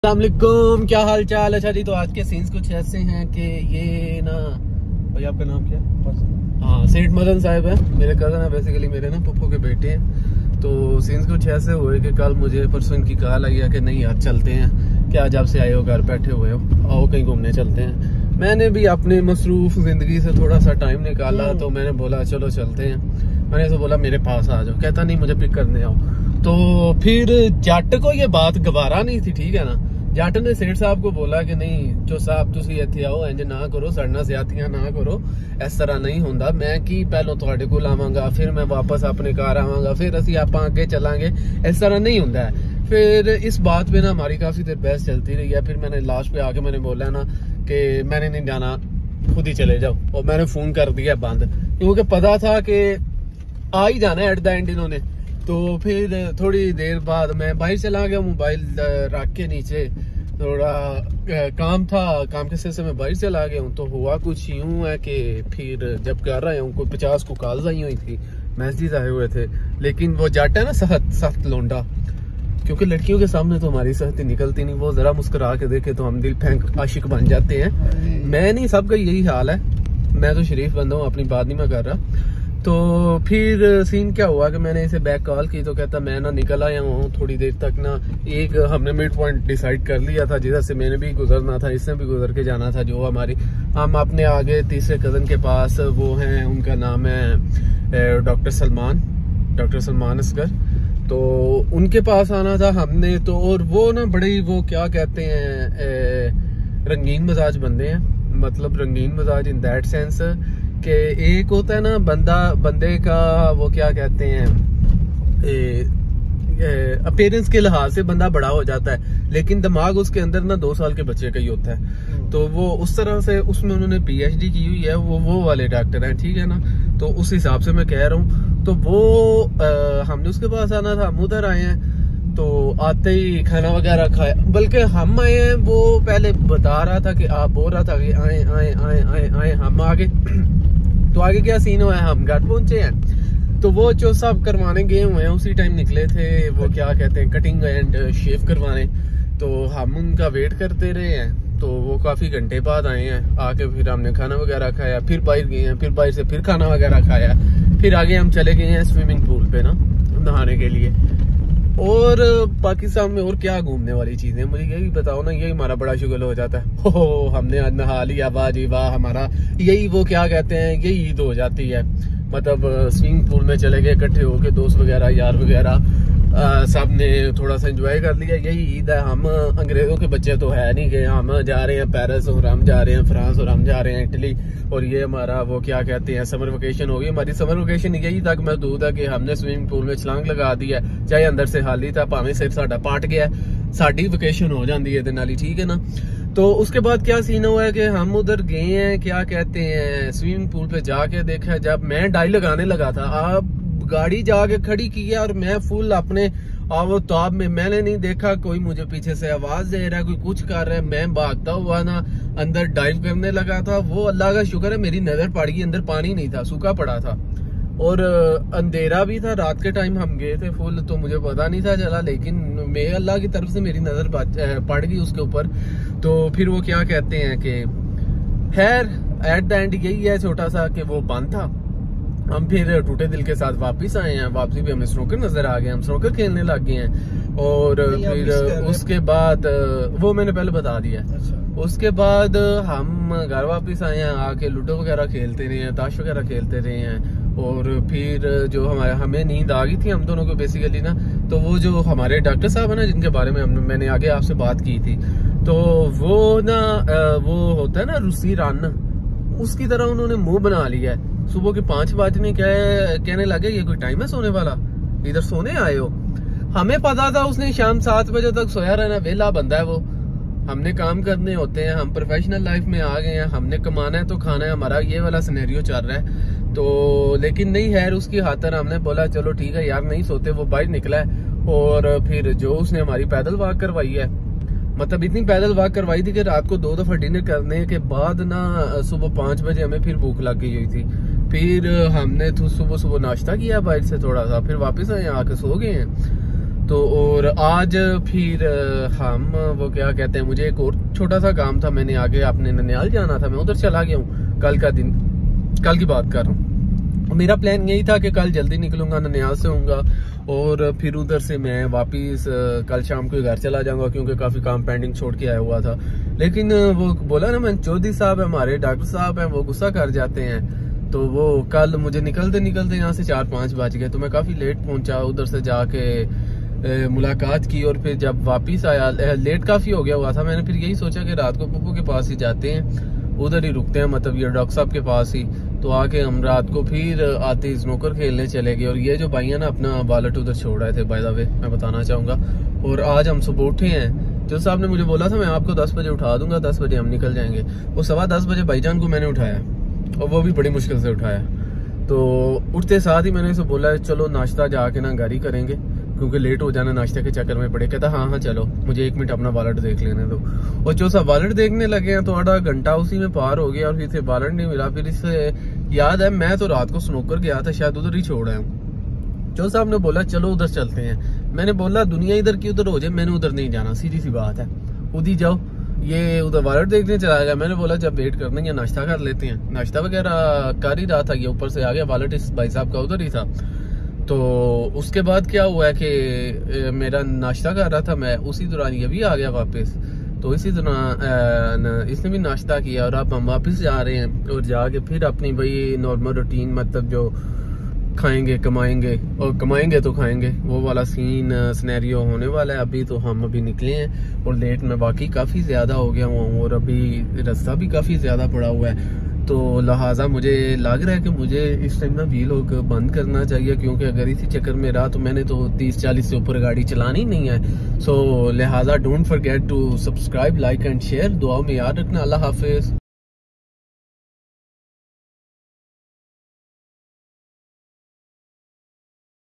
अस्सलामुअलैकुम, क्या हाल चाल। अच्छा जी, तो आज के सीन्स कुछ ऐसे हैं कि ये ना भाई, आपका नाम क्या है? हाँ, सेठ मदन साहब है, मेरे कज़न है, बेसिकली मेरे ना पप्पू के बेटे हैं। तो सीन्स कुछ ऐसे हुए कि कल मुझे परसों इनकी कॉल आई है कि नहीं यार चलते हैं, क्या जब से आए हो घर बैठे हुए हो, आओ कहीं घूमने चलते हैं। मैंने भी अपने मसरूफ जिंदगी से थोड़ा सा टाइम निकाला तो मैंने बोला चलो चलते हैं। मैंने तो बोला मेरे पास आ जाओ, कहता नहीं मुझे पिक करने आओ। तो फिर जट को ये बात गवारा नहीं थी, ठीक है ना। जट ने सेठ साहब को बोला कि नहीं जो साहब तुसी इत्थे आओ, इंज ना करो, सड़ना ज्यादतियां ना करो, इस तरह नहीं होंदा। मैं की पहलों तुहाडे कोल आवांगा, फिर मैं वापस अपने घर आवांगा, फिर असीं आपां अगे चलांगे, इस तरह नहीं होंदा है। फिर इस बात पे ना हमारी काफी देर बहस चलती रही है। फिर मैंने लास्ट पे आके मैंने बोला ना कि मैंने नहीं जाना, खुद ही चले जाओ, और मैंने फोन कर दिया बंद, क्योंकि पता था कि आ ही जाना है एट द एंड इन्होंने। तो फिर थोड़ी देर बाद मैं बाहर चला गया, मोबाइल रख के नीचे, थोड़ा काम था, काम के सिलसिले में बाहर चला गया हूँ। तो हुआ कुछ यूं है कि फिर जब कर रहा हूँ, कोई 50 को कॉल्स आई हुई थी, मैसेज आए हुए थे, लेकिन वो जट है ना सख्त लोंडा, क्योंकि लड़कियों के सामने तो हमारी सख्ती निकलती नहीं, वो जरा मुस्कुरा के देखे तो हम दिल फेंक आशिक बन जाते हैं। मैं नहीं, सबका यही हाल है, मैं तो शरीफ बंदा हूँ, अपनी बात नहीं मैं कर रहा। तो फिर सीन क्या हुआ कि मैंने इसे बैक कॉल की तो कहता मैं ना निकल आया हूँ थोड़ी देर तक ना, एक हमने मिड पॉइंट डिसाइड कर लिया था जिधर से मैंने भी गुजरना था, इसने भी गुजर के जाना था। जो हमारी हम अपने आगे तीसरे कजन के पास वो हैं, उनका नाम है डॉक्टर सलमान असगर, तो उनके पास आना था हमने। तो और वो ना बड़े वो क्या कहते हैं रंगीन मिजाज बंदे हैं, मतलब रंगीन मिजाज इन दैट सेंस कि एक होता है ना बंदे का वो क्या कहते हैं अपीयरेंस के लिहाज से बंदा बड़ा हो जाता है, लेकिन दिमाग उसके अंदर ना 2 साल के बच्चे का ही होता है। तो वो उस तरह से उसमें उन्होंने PhD की हुई है, वो वाले डॉक्टर हैं, ठीक है ना। तो उस हिसाब से मैं कह रहा हूँ। तो वो हमने उसके पास आना था, हम उधर आए हैं। तो आते ही खाना वगैरह खाया, बल्कि हम आए हैं, वो पहले बता रहा था कि आप बोल रहा था कि आए आए आए आए आए, हम आगे। तो आगे क्या सीन हुआ है, हम घर पहुंचे हैं। तो वो जो सब करवाने गए हुए हैं उसी टाइम निकले थे, वो क्या कहते हैं कटिंग एंड शेव करवाने। तो हम उनका वेट करते रहे हैं, तो वो काफी घंटे बाद आए हैं। आके फिर हमने खाना वगैरह खाया, फिर बाहर गए हैं, फिर बाहर से फिर खाना वगैरह खाया, फिर आगे हम चले गए हैं स्विमिंग पूल पे ना नहाने के लिए। और पाकिस्तान में और क्या घूमने वाली चीजें, मुझे यही बताओ ना, यही हमारा बड़ा शुगल हो जाता है। हो हमने आज नहा लिया, वाह जी वाह, हमारा यही वो क्या कहते हैं यही ईद हो जाती है। मतलब स्विमिंग पूल में चले गए इकट्ठे होके, दोस्त वगैरह यार वगैरह सब ने थोड़ा सा एंजॉय कर लिया, यही ईद है। हम अंग्रेजों के बच्चे तो है नहीं कि हम जा रहे हैं पेरिस और हम जा रहे हैं फ्रांस और हम जा रहे हैं इटली, और ये हमारा वो क्या कहते हैं समर वेकेशन होगी। हमारी समर वेकेशन यही तक महदूद है कि हमने स्विमिंग पूल में छलांग लगा दी है, चाहे अंदर से हाली था, भावें सिर साडा पाट गया, साडी वेकेशन हो जाती है नाली, ठीक है ना। तो उसके बाद क्या सीन हुआ है कि हम उधर गए हैं, क्या कहते हैं स्विमिंग पूल पे जाके देखा, जब मैं डाई लगाने लगा था, आप गाड़ी जाके खड़ी की है और मैं फुल अपने ताब में, मैंने नहीं देखा कोई मुझे पीछे से आवाज दे रहा है, कोई कुछ कर रहा है, मैं भागता हुआ ना अंदर डाइव करने लगा था। वो अल्लाह का शुक्र है मेरी नजर पड़ गई, अंदर पानी नहीं था, सूखा पड़ा था और अंधेरा भी था, रात के टाइम हम गए थे फुल, तो मुझे पता नहीं था चला, लेकिन मैं अल्लाह की तरफ से मेरी नजर पड़ गई उसके ऊपर। तो फिर वो क्या कहते हैं कि खैर एट द एंड यही है छोटा सा कि वो बंद था। हम फिर टूटे दिल के साथ वापस आए हैं, वापसी भी हमें स्नूकर नजर आ गए, हम स्नूकर खेलने लग गए हैं। और फिर उसके बाद वो मैंने पहले बता दिया। उसके बाद हम घर वापस आए हैं, आके लूडो वगैरह खेलते रहे हैं, ताश वगैरह खेलते रहे हैं। और फिर जो हमें नींद आ गई थी हम दोनों को बेसिकली ना, तो वो जो हमारे डॉक्टर साहब है ना जिनके बारे में मैंने आगे आपसे बात की थी, तो वो ना वो होता है ना रूसी रन, उसकी तरह उन्होंने मुंह बना लिया है। सुबह के 5 बजने कहने लगे ये कोई टाइम है सोने वाला, इधर सोने आए हो। हमें पता था उसने शाम 7 बजे तक सोया रहना, वेला बंदा है वो। हमने काम करने होते हैं, हम प्रोफेशनल लाइफ में आ गए हैं, हमने कमाना है तो खाना है, हमारा ये वाला सिनेरियो चल रहा है। तो लेकिन नहीं खैर उसकी खातिर हमने बोला चलो ठीक है यार नहीं सोते। वो बाहर निकला है और फिर जो उसने हमारी पैदल वॉक करवाई है, मतलब इतनी पैदल वॉक करवाई थी कि रात को 2 दफा डिनर करने के बाद ना सुबह 5 बजे हमें फिर भूख लग गई हुई थी। फिर हमने तो सुबह नाश्ता किया बाहर से थोड़ा सा, फिर वापस आए आके सो गए हैं। तो और आज फिर हम वो क्या कहते हैं, मुझे एक और छोटा सा काम था, मैंने आगे अपने ननियाल जाना था, मैं उधर चला गया हूँ। कल का दिन, कल की बात कर रहा हूँ। मेरा प्लान यही था कि कल जल्दी निकलूंगा, ननियाल से होऊंगा और फिर उधर से मैं वापिस कल शाम को घर चला जाऊंगा, क्योंकि काफी काम पेंडिंग छोड़ के आया हुआ था। लेकिन वो बोला ना, मैं चौधरी साहब है हमारे, डॉक्टर साहब है, वो गुस्सा कर जाते हैं। तो वो कल मुझे निकलते निकलते यहाँ से 4-5 बज गए, तो मैं काफी लेट पहुंचा। उधर से जाके मुलाकात की और फिर जब वापिस आया लेट काफी हो गया हुआ था। मैंने फिर यही सोचा कि रात को पप्पू के पास ही जाते हैं, उधर ही रुकते हैं, मतलब ये डॉक्टर साहब के पास ही। तो आके हम रात को फिर आते स्नूकर खेलने चले गए। और ये जो भाई है ना, अपना वॉलेट उधर छोड़ रहे थे, बाय द वे मैं बताना चाहूंगा। और आज हम सुबह उठे हैं, जो साहब ने मुझे बोला था मैं आपको 10 बजे उठा दूंगा, 10 बजे हम निकल जाएंगे। वो 10:15 बजे भाईजान को मैंने उठाया, और वो भी बड़ी मुश्किल से उठाया। तो उठते साथ ही मैंने इसे बोला चलो नाश्ता जाके ना घर ही करेंगे, क्योंकि लेट हो जाना नाश्ते के चक्कर में पड़े। कहता हाँ चलो, मुझे 1 मिनट अपना वॉलेट देख लेने दो। और जो सा वॉलेट देखने लगे हैं तो आधा घंटा उसी में पार हो गया, और फिर से वॉलेट नहीं मिला। फिर इससे याद है, मैं तो रात को स्नूकर गया था, शायद उधर ही छोड़ आया हूँ। जो साहब ने बोला चलो उधर चलते हैं। मैंने बोला दुनिया इधर की उधर हो जाए, मैंने उधर नहीं जाना, सीधी सी बात है, उधर जाओ। ये उधर वॉलेट देखने चला गया। मैंने बोला जब वेट करने या नाश्ता कर लेते हैं। नाश्ता वगैरह कर ही रहा था, ये ऊपर से आ गया, वॉलेट इस भाई साहब का उधर ही था। तो उसके बाद क्या हुआ है कि मेरा नाश्ता कर रहा था मैं, उसी दौरान ये भी आ गया वापस। तो इसी दौरान इसने भी नाश्ता किया, और अब हम वापस जा रहे हैं और जाके फिर अपनी वही नॉर्मल रूटीन, मतलब जो खाएंगे कमाएंगे, और कमाएंगे तो खाएंगे, वो वाला सीन सिनेरियो होने वाला है। अभी तो हम अभी निकले हैं और लेट में बाकी काफ़ी ज़्यादा हो गया हूँ, और अभी रास्ता भी काफ़ी ज़्यादा पड़ा हुआ है। तो लिहाजा मुझे लग रहा है कि मुझे इस टाइम ना वीलॉग बंद करना चाहिए, क्योंकि अगर इसी चक्कर में रहा तो मैंने तो 30-40 से ऊपर गाड़ी चलानी नहीं है। सो लिहाजा don't forget to subscribe, like and share. दुआ में याद रखना। अल्लाह हाफिज।